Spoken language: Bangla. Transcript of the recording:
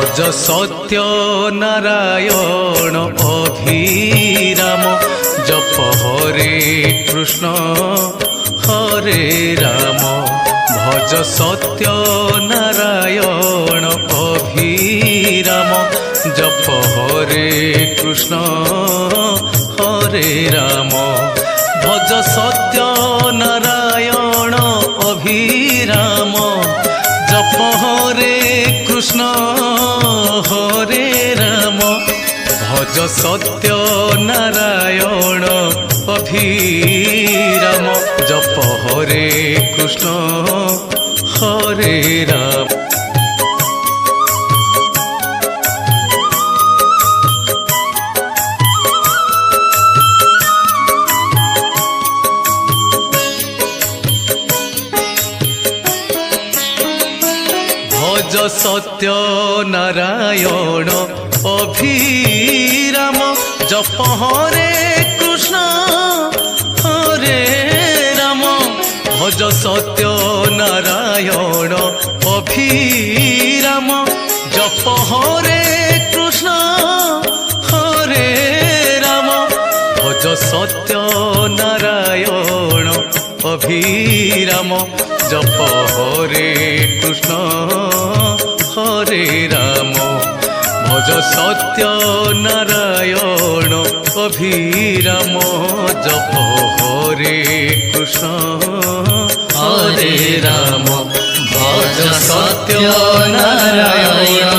ভজ সত্য নারায়ণ অভিরাম জপ হরে কৃষ্ণ হরে রাম ভজ সত্য নারায়ণ অভিরাম জপ হরে কৃষ্ণ হরে রাম ভজ সত্য নারায়ণ অভিরাম জপ হরে কৃষ্ণ হরে রাম ভজ সত্য নারায়ণ অভিরাম জপ হরে কৃষ্ণ হরে রাম ভজ সত্য নারায়ণ অভিরাম জপ হরে কৃষ্ণ হরে রাম ভজ সত্য নারায়ণ অভিরাম জপ হরে কৃষ্ণ হরে রাম ভজ সত্য নারায়ণ অভিরাম জপ হরে কৃষ্ণ হরে রাম ভজ সত্য নারায়ণ অভিরাম জপ হরে কৃষ্ণ হরে রাম ভজ সত্য নারায়ণ